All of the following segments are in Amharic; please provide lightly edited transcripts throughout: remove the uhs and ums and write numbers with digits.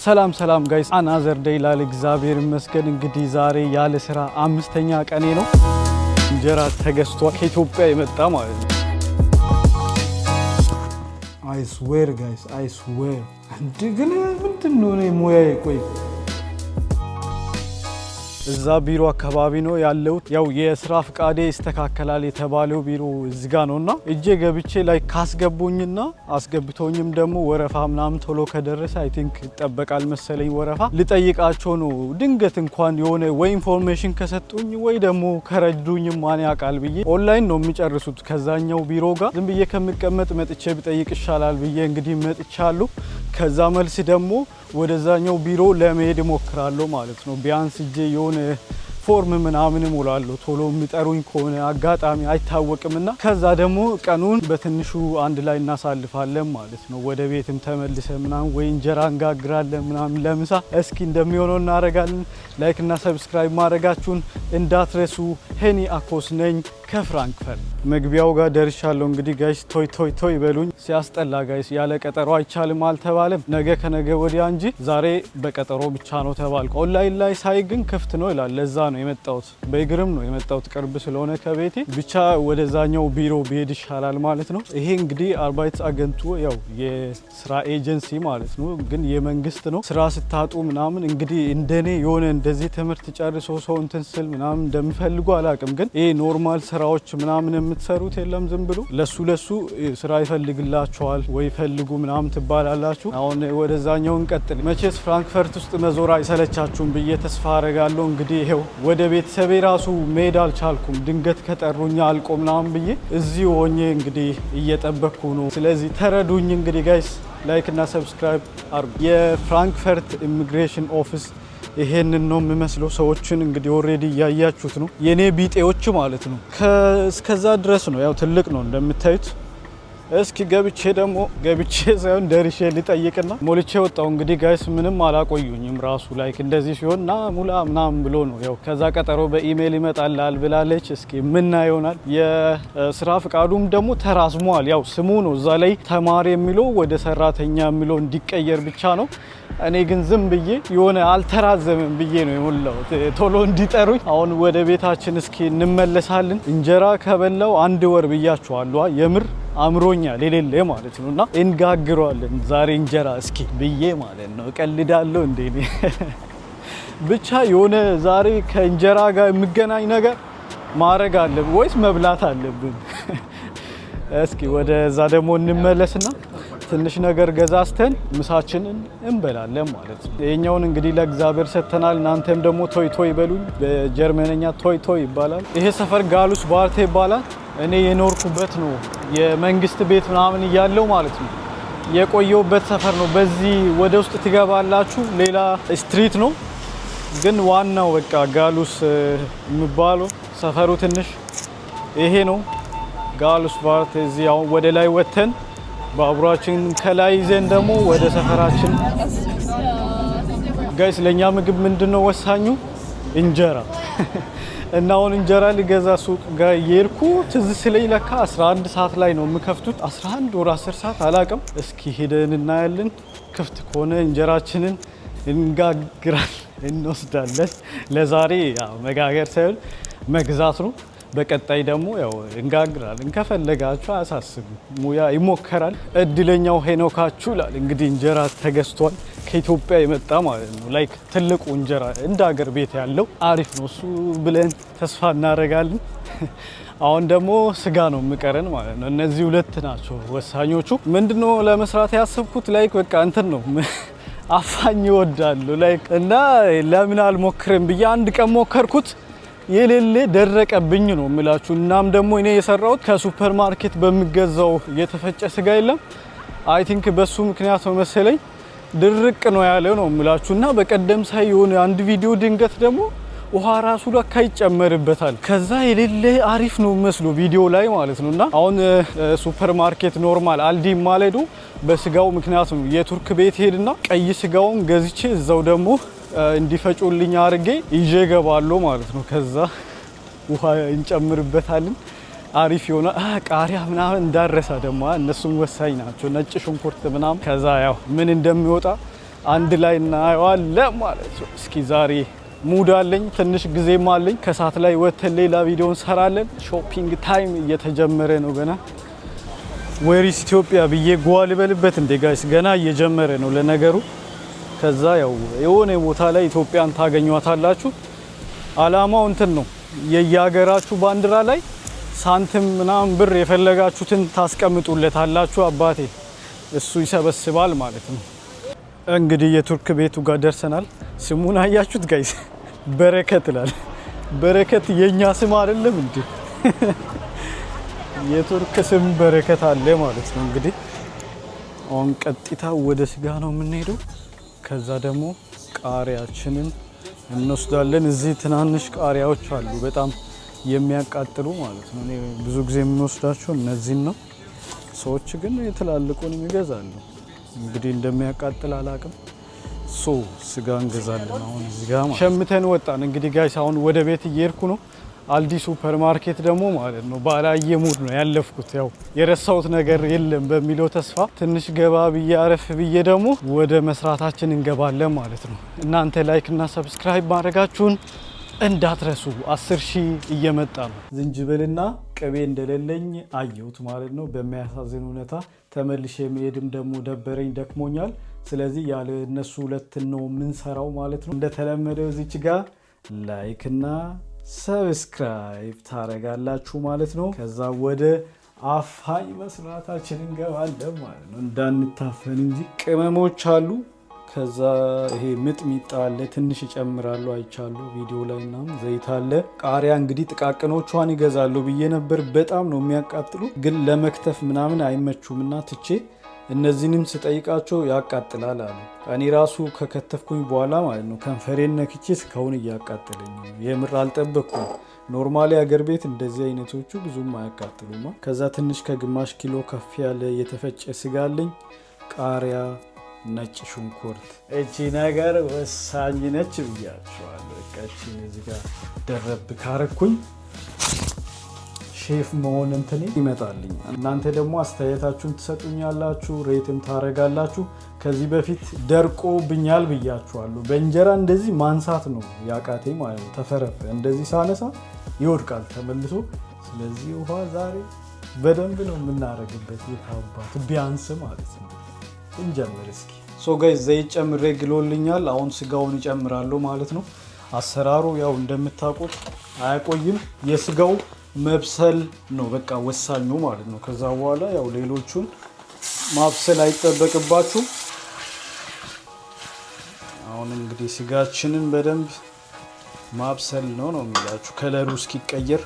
ሰላም ጋይስ አናዘር ዴይ ላለ እግዚአብሔር ይመስገን። እንግዲህ ዛሬ ያለ ስራ አምስተኛ ቀኔ ነው። እንጀራ ተገዝቷል ከኢትዮጵያ የመጣ ማለት ነው። አይ ስዌር ጋይስ አይ ስዌር ግን ምንድነው ነው ሞያዬ? ቆይ እዛ ቢሮ አካባቢ ነው ያለው። ያው የስራ ፍቃዴ ይስተካከላል የተባለው ቢሮ እዚጋ ነውና እጄ ገብቼ ላይ ካስገቡኝና አስገብቶኝም ደግሞ ወረፋ ምናምን ቶሎ ከደረሰ አይ ቲንክ ይጠበቃል መሰለኝ ወረፋ ልጠይቃቸው ነው። ድንገት እንኳን የሆነ ወይ ኢንፎርሜሽን ከሰጡኝ ወይ ደግሞ ከረዱኝ ማን ያውቃል ብዬ ኦንላይን ነው የሚጨርሱት ከዛኛው ቢሮ ጋር። ዝም ብዬ ከምቀመጥ መጥቼ ብጠይቅ ይሻላል ብዬ እንግዲህ መጥቻለሁ። ከዛ መልስ ደግሞ ወደዛኛው ቢሮ ለመሄድ እሞክራለሁ ማለት ነው። ቢያንስ እጄ የሆነ ፎርም ምናምን እሞላለሁ ቶሎ የሚጠሩኝ ከሆነ አጋጣሚ አይታወቅምና ከዛ ደግሞ ቀኑን በትንሹ አንድ ላይ እናሳልፋለን ማለት ነው። ወደ ቤትም ተመልሰ ምናምን ወይ እንጀራ እንጋግራለን ምናምን ለምሳ እስኪ እንደሚሆነው እናደርጋለን። ላይክ እና ሰብስክራይብ ማድረጋችሁን እንዳትረሱ። ሄኒ አኮስ ነኝ ከፍራንክፈርት። መግቢያው ጋር ደርሻለሁ። እንግዲህ ጋይስ ቶይ በሉኝ። ሲያስጠላ ጋይስ ያለ ቀጠሮ አይቻልም አልተባለም። ነገ ከነገ ወዲያ እንጂ ዛሬ በቀጠሮ ብቻ ነው ተባልኩ። ኦንላይን ላይ ሳይ ግን ክፍት ነው ይላል። ለዛ ነው የመጣሁት። በእግርም ነው የመጣሁት ቅርብ ስለሆነ ከቤቴ ብቻ ወደዛኛው ቢሮ ብሄድ ይሻላል ማለት ነው። ይሄ እንግዲህ አርባይት አገንቱ ያው የስራ ኤጀንሲ ማለት ነው፣ ግን የመንግስት ነው። ስራ ስታጡ ምናምን እንግዲህ እንደኔ የሆነ እንደዚህ ትምህርት ጨርሶ ሰው እንትን ስል ምናምን እንደሚፈልጉ አላውቅም፣ ግን ይሄ ኖርማል ስራዎች ምናምን የምትሰሩት የለም ዝም ብሎ ለሱ ስራ ይፈልግላችኋል ወይ ፈልጉ ምናምን ትባላላችሁ። አሁን ወደዛኛው እንቀጥል። መቼስ ፍራንክፈርት ውስጥ መዞር አይሰለቻችሁም ብዬ ተስፋ አረጋለሁ። እንግዲህ ይሄው ወደ ቤተሰቤ ራሱ መሄድ አልቻልኩም። ድንገት ከጠሩኛ አልቆ ምናምን ብዬ እዚህ ሆኜ እንግዲህ እየጠበቅኩ ነው። ስለዚህ ተረዱኝ እንግዲህ ጋይስ። ላይክ እና ሰብስክራይብ አርጉ። የፍራንክፈርት ኢሚግሬሽን ኦፊስ ይሄንን ነው የሚመስለው። ሰዎችን እንግዲህ ኦሬዲ እያያችሁት ነው፣ የኔ ቢጤዎች ማለት ነው። እስከዛ ድረስ ነው፣ ያው ትልቅ ነው እንደምታዩት። እስኪ ገብቼ ሳይሆን ደርሼ ልጠይቅና ሞልቼ ወጣው። እንግዲህ ጋይስ ምንም አላቆዩኝም ራሱ ላይክ እንደዚህ ሲሆንና ሙላ ምናምን ብሎ ነው ያው። ከዛ ቀጠሮ በኢሜል ይመጣላል ብላለች። እስኪ ምን ይሆናል። የስራ ፍቃዱም ደግሞ ተራዝሟል። ያው ስሙ ነው እዛ ላይ ተማሪ የሚለው ወደ ሰራተኛ የሚለው እንዲቀየር ብቻ ነው። እኔ ግን ዝም ብዬ የሆነ አልተራዘመም ብዬ ነው የሞላሁት ቶሎ እንዲጠሩኝ። አሁን ወደ ቤታችን እስኪ እንመለሳለን። እንጀራ ከበላው 1 ወር ብያችኋለሁ። የምር አምሮኛል የሌለ ማለት ነው። እና እንጋግረዋለን ዛሬ እንጀራ እስኪ ብዬ ማለት ነው። እቀልዳለሁ እንዴ? ብቻ የሆነ ዛሬ ከእንጀራ ጋር የሚገናኝ ነገር ማድረግ አለብን ወይስ መብላት አለብን? እስኪ ወደዛ ደግሞ እንመለስና ትንሽ ነገር ገዛዝተን ምሳችንን እንበላለን ማለት ነው። ይሄኛውን እንግዲህ ለእግዚአብሔር ሰጥተናል። እናንተም ደግሞ ቶይ በሉኝ። በጀርመንኛ ቶይ ይባላል። ይሄ ሰፈር ጋሉስ ባርቴ ይባላል። እኔ የኖርኩበት ነው። የመንግስት ቤት ምናምን እያለው ማለት ነው የቆየውበት ሰፈር ነው። በዚህ ወደ ውስጥ ትገባላችሁ። ሌላ ስትሪት ነው፣ ግን ዋናው በቃ ጋሉስ የሚባለው ሰፈሩ ትንሽ ይሄ ነው ጋሉስ ባርቴ። እዚህ አሁን ወደ ላይ ወተን ባቡራችን ከላይ ይዘን ደግሞ ወደ ሰፈራችን። ጋይስ ለኛ ምግብ ምንድነው ወሳኙ? እንጀራ እና አሁን እንጀራ ልገዛ ሱቅ ጋር የሄድኩ ትዝ ስለኝ ለካ 11 ሰዓት ላይ ነው የምከፍቱት። 11 ወር 10 ሰዓት አላውቅም። እስኪ ሄደን እናያለን። ክፍት ከሆነ እንጀራችንን እንጋግራለን፣ እንወስዳለን። ለዛሬ ያው መጋገር ሳይሆን መግዛት ነው። በቀጣይ ደግሞ ያው እንጋግራለን። ከፈለጋችሁ አያሳስቡ፣ ሙያ ይሞከራል። እድለኛው ሄኖካችሁ ይላል። እንግዲህ እንጀራ ተገዝቷል ከኢትዮጵያ የመጣ ማለት ነው። ላይክ ትልቁ እንጀራ እንደ ሀገር ቤት ያለው አሪፍ ነው እሱ ብለን ተስፋ እናደርጋለን። አሁን ደግሞ ስጋ ነው የሚቀረን ማለት ነው። እነዚህ 2 ናቸው ወሳኞቹ። ምንድነው ለመስራት ያሰብኩት ላይክ በቃ እንትን ነው አፋኝ እወዳለሁ ላይክ እና ለምን አልሞክርም ብዬ አንድ ቀን ሞከርኩት። የሌለ ደረቀብኝ ነው የምላችሁ። እናም ደግሞ እኔ የሰራሁት ከሱፐር ማርኬት በሚገዛው የተፈጨ ስጋ የለም። አይ ቲንክ በሱ ምክንያት ነው መሰለኝ ድርቅ ነው ያለው ነው የምላችሁና በቀደም ሳይ የሆነ አንድ ቪዲዮ ድንገት ደግሞ ውሃ ራሱ ለካ ይጨመርበታል። ከዛ የሌለ አሪፍ ነው መስሎ ቪዲዮ ላይ ማለት ነውና አሁን ሱፐር ማርኬት ኖርማል አልዲ ማለዶ በስጋው ምክንያት ነው የቱርክ ቤት ሄድና ቀይ ስጋውን ገዝቼ እዛው ደግሞ እንዲፈጩልኝ አርጌ ይዤ ገባለሁ ማለት ነው። ከዛ ውሃ እንጨምርበታለን። አሪፍ የሆነ ቃሪያ ምናምን እንዳረሳ ደግሞ እነሱም ወሳኝ ናቸው። ነጭ ሽንኩርት ምናምን ከዛ ያው ምን እንደሚወጣ አንድ ላይ እናየዋለን ማለት ነው። እስኪ ዛሬ ሙድ አለኝ፣ ትንሽ ጊዜም አለኝ። ከሰዓት ላይ ወተን ሌላ ቪዲዮ እንሰራለን። ሾፒንግ ታይም እየተጀመረ ነው ገና። ዌሪስ ኢትዮጵያ ብዬ ጓል በልበት እንደ ጋይስ ገና እየጀመረ ነው ለነገሩ። ከዛ ያው የሆነ ቦታ ላይ ኢትዮጵያን ታገኟታላችሁ። አላማው እንትን ነው የየሀገራችሁ ባንዲራ ላይ ሳንቲም ምናምን ብር የፈለጋችሁትን ታስቀምጡለታላችሁ። አባቴ እሱ ይሰበስባል ማለት ነው። እንግዲህ የቱርክ ቤቱ ጋር ደርሰናል። ስሙን አያችሁት ጋይስ? በረከት ይላል። በረከት የኛ ስም አይደለም እንዴ? የቱርክ ስም በረከት አለ ማለት ነው። እንግዲህ አሁን ቀጥታ ወደ ስጋ ነው የምንሄደው። ከዛ ደግሞ ቃሪያችንን እንወስዳለን። እዚህ ትናንሽ ቃሪያዎች አሉ በጣም የሚያቃጥሉ ማለት ነው። እኔ ብዙ ጊዜ የምንወስዳቸው እነዚህን ነው። ሰዎች ግን የትላልቁን ይገዛሉ። እንግዲህ እንደሚያቃጥል አላቅም። ስጋ እንገዛለን። አሁን እዚህ ጋር ሸምተን ወጣን። እንግዲህ ጋይስ አሁን ወደ ቤት እየሄድኩ ነው። አልዲ ሱፐር ማርኬት ደግሞ ማለት ነው ባላየ ሙድ ነው ያለፍኩት። ያው የረሳሁት ነገር የለም በሚለው ተስፋ ትንሽ ገባ ብዬ አረፍ ብዬ ደግሞ ወደ መስራታችን እንገባለን ማለት ነው። እናንተ ላይክ እና ሰብስክራይብ ማድረጋችሁን እንዳትረሱ። 10,000 እየመጣ ነው። ዝንጅብልና ቅቤ እንደሌለኝ አየሁት ማለት ነው። በሚያሳዝን ሁኔታ ተመልሼ መሄድም ደግሞ ደበረኝ፣ ደክሞኛል። ስለዚህ ያለ እነሱ ሁለት ነው የምንሰራው ማለት ነው። እንደተለመደው እዚች ጋር ላይክ እና ሰብስክራይብ ታረጋላችሁ ማለት ነው። ከዛ ወደ አፋኝ መስራታችን እንገባለን ማለት ነው። እንዳንታፈን እንጂ ቅመሞች አሉ። ከዛ ይሄ ሚጥሚጣ አለ፣ ትንሽ ይጨምራሉ አይቻሉ ቪዲዮ ላይ እና ዘይት አለ። ቃሪያ እንግዲህ ጥቃቅኖቿን ይገዛሉ ብዬ ነበር። በጣም ነው የሚያቃጥሉ፣ ግን ለመክተፍ ምናምን አይመቹም እና ትቼ እነዚህንም ስጠይቃቸው ያቃጥላል አሉ። እኔ ራሱ ከከተፍኩኝ በኋላ ማለት ነው ከንፈሬን ነክቼ እስካሁን እያቃጠለኝ ነው። የምር አልጠበቅኩም። ኖርማሊ አገር ቤት እንደዚህ አይነቶቹ ብዙም አያቃጥሉማ። ከዛ ትንሽ ከግማሽ ኪሎ ከፍ ያለ የተፈጨ ስጋ አለኝ፣ ቃሪያ፣ ነጭ ሽንኩርት። እቺ ነገር ወሳኝ ነች ብያችኋለሁ። እቺን እዚህ ጋር ደረብ ካረኩኝ ሼፍ መሆን እንትን ይመጣልኝ። እናንተ ደግሞ አስተያየታችሁን ትሰጡኛላችሁ፣ ሬትም ታረጋላችሁ። ከዚህ በፊት ደርቆ ብኛል ብያችኋለሁ። በእንጀራ እንደዚህ ማንሳት ነው ያቃተኝ ማለት ነው። ተፈረፈ እንደዚህ ሳነሳ ይወድቃል ተመልሶ። ስለዚህ ውሃ ዛሬ በደንብ ነው የምናረግበት። የታባት ቢያንስ ማለት ነው። እንጀምር እስኪ። ጋይስ ዘይት ጨምሬ ግሎልኛል። አሁን ስጋውን እጨምራለሁ ማለት ነው። አሰራሩ ያው እንደምታውቁት አያቆይም። የስጋው መብሰል ነው በቃ ወሳኙ ማለት ነው። ከዛ በኋላ ያው ሌሎቹን ማብሰል አይጠበቅባችሁም። አሁን እንግዲህ ስጋችንን በደንብ ማብሰል ነው የሚላችሁ ከለሩ እስኪቀየር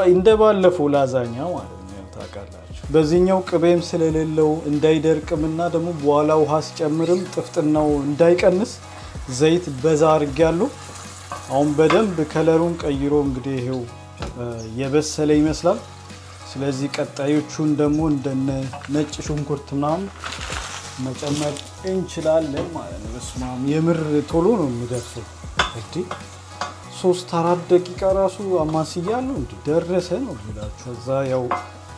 እንደ ባለፈው ላዛኛ ማለት ነው። ያው ታውቃላችሁ። በዚህኛው ቅቤም ስለሌለው እንዳይደርቅምና ደግሞ በኋላ ውሃ ሲጨምርም ጥፍጥናው እንዳይቀንስ ዘይት በዛ አድርጌያለሁ። አሁን በደንብ ከለሩን ቀይሮ እንግዲህ ይሄው የበሰለ ይመስላል። ስለዚህ ቀጣዮቹን ደግሞ እንደነ ነጭ ሽንኩርት ምናምን መጨመር እንችላለን ማለት ነው። በስማም የምር ቶሎ ነው የሚደርሰው። እንዴ 3-4 ደቂቃ ራሱ አማስያለሁ። እንዴ ደረሰ ነው ብላችሁ። ከዛ ያው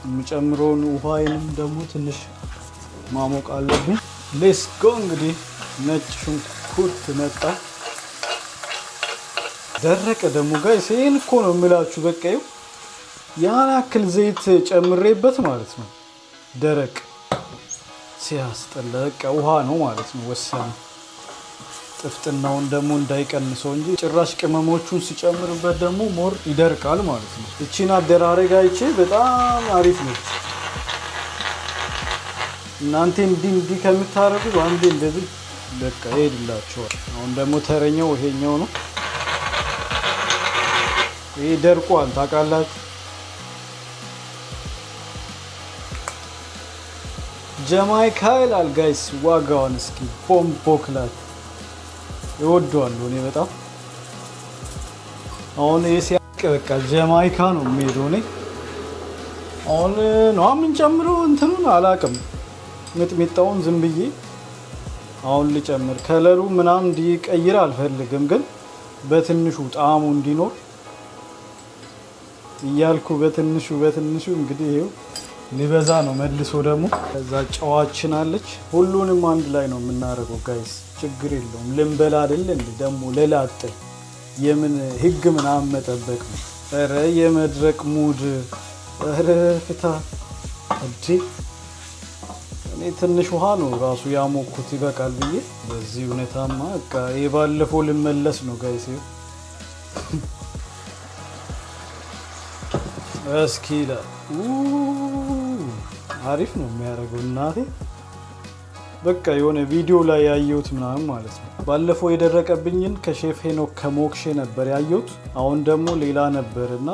የምጨምረውን ውሃዬንም ደግሞ ትንሽ ማሞቅ አለብኝ። ሌትስ ጎ። እንግዲህ ነጭ ሽንኩርት መጣ፣ ደረቀ ደግሞ ጋይስ። ይሄን እኮ ነው የምላችሁ። በቃ ይኸው ያን ያክል ዘይት ጨምሬበት ማለት ነው። ደረቅ ሲያስጠላ በቃ ውሃ ነው ማለት ነው ወሳኝ። ጥፍጥናውን ደግሞ እንዳይቀንሰው እንጂ ጭራሽ ቅመሞቹን ሲጨምርበት ደግሞ ሞር ይደርቃል ማለት ነው። እቺን አደራረግ አይቼ በጣም አሪፍ ነች። እናንተ እንዲህ ከምታረጉ አንዴ እንደዚህ በቃ ይሄድላችኋል። አሁን ደግሞ ተረኛው ይሄኛው ነው። ይሄ ደርቋል ታውቃላችሁ። ጀማይካ ይላል ጋይስ። ዋጋውን እስኪ ቦምቦክላት ይወደዋለሁ እኔ በጣም። አሁን ሲያቅ በቃ ጀማይካ ነው የሚሄደው። እኔ አሁን ነው የምንጨምረው እንትኑን አላውቅም። ሚጥሚጣውን ዝም ብዬ አሁን ልጨምር። ከለሩ ምናምን እንዲቀይር አልፈልግም፣ ግን በትንሹ ጣዕሙ እንዲኖር እያልኩ በትንሹ እንግዲህ ይሄው ሊበዛ ነው መልሶ ደግሞ። ከዛ ጨዋችን አለች። ሁሉንም አንድ ላይ ነው የምናደርገው ጋይስ። ችግር የለውም። ልንበላ አይደል እንዴ ደግሞ ለላጥ የምን ህግ ምናምን መጠበቅ ነው። ኧረ የመድረቅ ሙድ ኧረ ፍታ እንዴ! እኔ ትንሽ ውሃ ነው ራሱ ያሞኩት ይበቃል ብዬ። በዚህ ሁኔታማ በቃ የባለፈው ልመለስ ነው ጋይስ። እስኪ አሪፍ ነው የሚያደርገው እናቴ። በቃ የሆነ ቪዲዮ ላይ ያየሁት ምናምን ማለት ነው። ባለፈው የደረቀብኝን ከሼፍ ሄኖክ ከሞክሼ ነበር ያየሁት። አሁን ደግሞ ሌላ ነበር እና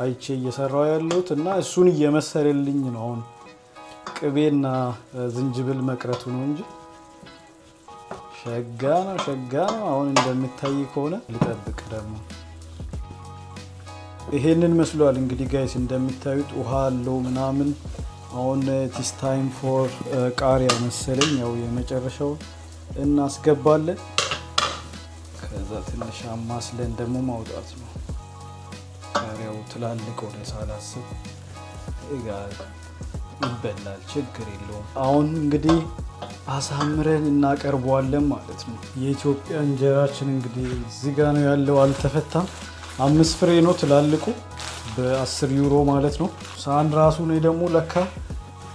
አይቼ እየሰራው ያለሁት እና እሱን እየመሰለልኝ ነው። አሁን ቅቤና ዝንጅብል መቅረቱ ነው እንጂ ሸጋ ነው ሸጋ ነው። አሁን እንደምታይ ከሆነ ልጠብቅ ደግሞ ይሄንን መስሏል እንግዲህ ጋይስ። እንደምታዩት ውሃ አለው ምናምን። አሁን ቲስ ታይም ፎር ቃሪያ መሰለኝ ያው የመጨረሻው እናስገባለን። ከዛ ትንሽ አማስለን ደግሞ ማውጣት ነው። ቃሪያው ትላልቅ ወደ ሳላስብ ይበላል፣ ችግር የለውም። አሁን እንግዲህ አሳምረን እናቀርበዋለን ማለት ነው። የኢትዮጵያ እንጀራችን እንግዲህ እዚህ ጋ ነው ያለው፣ አልተፈታም። 5 ፍሬ ነው ትላልቁ በ10 ዩሮ ማለት ነው። ሳህን ራሱ ነው ደግሞ ለካ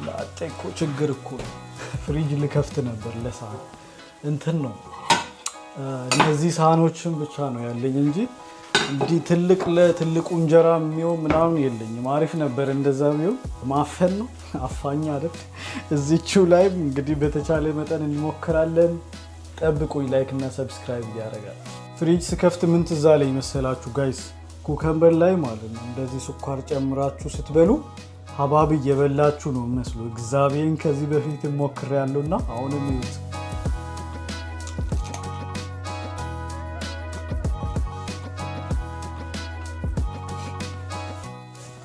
ላጤኮ ችግር እኮ ነው። ፍሪጅ ልከፍት ነበር ለሳህን እንትን ነው። እነዚህ ሳህኖችን ብቻ ነው ያለኝ እንጂ እንዲህ ትልቅ ለትልቁ እንጀራ የሚሆን ምናምን የለኝም። አሪፍ ነበር እንደዛ ቢሆን። ማፈን ነው አፋኛ አይደል? እዚችው ላይ እንግዲህ በተቻለ መጠን እንሞክራለን። ጠብቁኝ። ላይክ እና ሰብስክራይብ እያደረጋል። ፍሪጅ ስከፍት ምን ትዝ አለኝ መሰላችሁ ጋይስ? ኩከምበር ላይ ማለት ነው እንደዚህ ስኳር ጨምራችሁ ስትበሉ ሀባብ እየበላችሁ ነው መስሎ። እግዚአብሔርን ከዚህ በፊት ሞክሬያለሁ እና አሁንም ይዩት።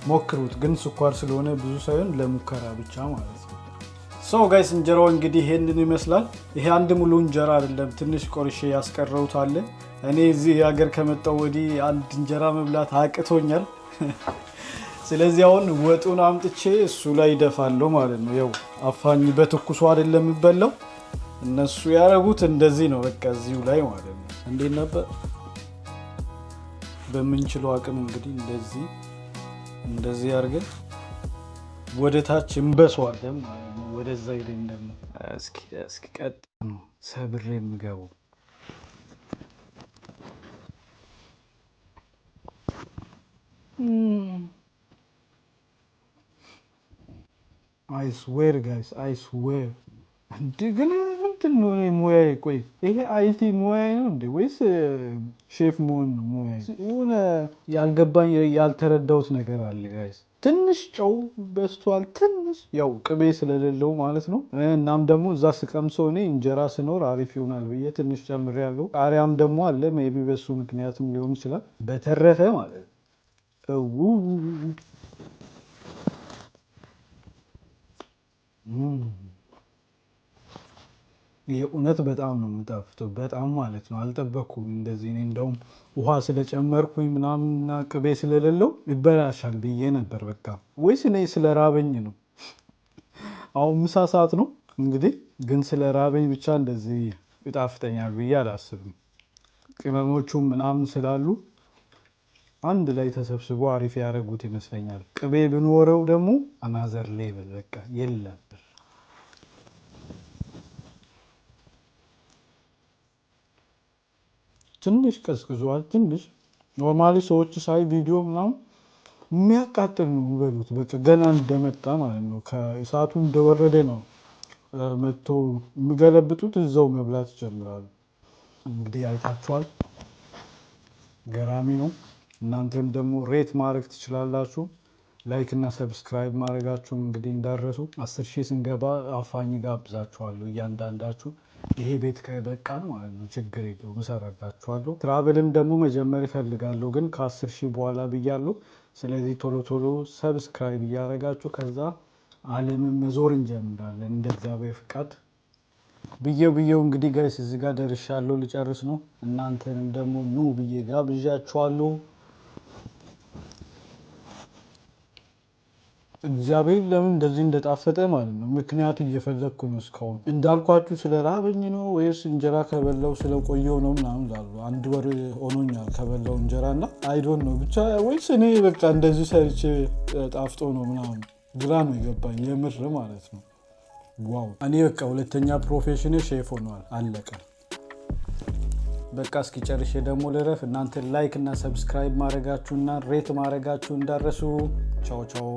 ሞክሩት ግን ስኳር ስለሆነ ብዙ ሳይሆን ለሙከራ ብቻ ማለት ነው። ሶ ጋይስ እንጀራው እንግዲህ ይሄንን ይመስላል። ይሄ አንድ ሙሉ እንጀራ አይደለም፣ ትንሽ ቆርሼ ያስቀረውት አለ። እኔ እዚህ ሀገር ከመጣሁ ወዲህ አንድ እንጀራ መብላት አቅቶኛል። ስለዚህ አሁን ወጡን አምጥቼ እሱ ላይ ይደፋለሁ ማለት ነው። ያው አፋኝ በትኩሱ አይደለም የሚበላው፣ እነሱ ያረጉት እንደዚህ ነው። በቃ እዚሁ ላይ ማለት ነው። እንዴት ነበር? በምንችለው አቅም እንግዲህ እንደዚህ አድርገን ወደ ታች እንበሰዋለን ማለት ነው። ወደዛ ሄደን ደግሞ እስኪ ቀጥ ነው ሰብሬ የምገባው። አይስዌር ጋይስ አይስዌር። ግን ምንድን ነው ሙያዬ? ቆይ ይሄ አይቲ ሙያዬ ነው እንዴ ወይስ ሼፍ መሆን ነው ሙያዬ? የሆነ ያልገባኝ ያልተረዳሁት ነገር አለ ጋይስ። ትንሽ ጨው በስቷል፣ ትንሽ ያው ቅቤ ስለሌለው ማለት ነው። እናም ደግሞ እዛ ስቀምሰው እኔ እንጀራ ስኖር አሪፍ ይሆናል ብዬ ትንሽ ጨምሬያለሁ። ቃሪያም ደግሞ አለ፣ ሜይ ቢ በሱ ምክንያትም ሊሆን ይችላል። በተረፈ ማለት ነው የእውነት በጣም ነው የምጣፍጠው፣ በጣም ማለት ነው። አልጠበኩም እንደዚህ። እኔ እንደውም ውሃ ስለጨመርኩኝ ምናምንና ቅቤ ስለሌለው ይበላሻል ብዬ ነበር። በቃ ወይስ እኔ ስለ ራበኝ ነው? አሁን ምሳ ሰዓት ነው እንግዲህ፣ ግን ስለ ራበኝ ብቻ እንደዚህ ይጣፍጠኛል ብዬ አላስብም። ቅመሞቹም ምናምን ስላሉ አንድ ላይ ተሰብስቦ አሪፍ ያደረጉት ይመስለኛል። ቅቤ ብኖረው ደግሞ አናዘር ሌቭል በቃ የለም። ትንሽ ቀዝቅዟል። ትንሽ ኖርማሊ ሰዎች ሳይ ቪዲዮ ምናምን የሚያቃጥል ነው የሚበሉት። በቃ ገና እንደመጣ ማለት ነው፣ ከእሳቱ እንደወረደ ነው መጥቶ የሚገለብጡት፣ እዛው መብላት ይጀምራሉ። እንግዲህ አይታችኋል፣ ገራሚ ነው። እናንተም ደግሞ ሬት ማድረግ ትችላላችሁ። ላይክ እና ሰብስክራይብ ማድረጋችሁ እንግዲህ እንዳረሱ። 10 ሺህ ስንገባ አፋኝ ጋብዛችኋለሁ እያንዳንዳችሁ። ይሄ ቤት ከበቃን ማለት ነው ችግር የለውም እሰራላችኋለሁ። ትራቨልም ደግሞ መጀመር ይፈልጋለሁ ግን ከ10 ሺህ በኋላ ብያለሁ። ስለዚህ ቶሎ ቶሎ ሰብስክራይብ እያደረጋችሁ ከዛ ዓለምን መዞር እንጀምራለን እንደ እግዚአብሔር ፍቃድ። ብዬው እንግዲህ ጋይስ እዚህ ጋር ደርሻለሁ፣ ልጨርስ ነው። እናንተንም ደግሞ ኑ ብዬ ጋብዣችኋለሁ። እግዚአብሔር ለምን እንደዚህ እንደጣፈጠ ማለት ነው ምክንያት እየፈለግኩ ነው እስካሁን። እንዳልኳችሁ ስለ ራበኝ ነው ወይስ እንጀራ ከበላው ስለቆየው ነው ምናምን ላሉ 1 ወር ሆኖኛል ከበላው እንጀራ እና አይዶን ነው ብቻ ወይስ እኔ በቃ እንደዚህ ሰርቼ ጣፍጦ ነው ምናምን ግራ ነው የገባኝ የምር ማለት ነው። ዋው እኔ በቃ ሁለተኛ ፕሮፌሽኔ ሼፍ ሆኗል አለቀ። በቃ እስኪ ጨርሼ ደግሞ ልረፍ። እናንተ ላይክ እና ሰብስክራይብ ማድረጋችሁና ሬት ማድረጋችሁ እንዳረሱ። ቻው ቻው።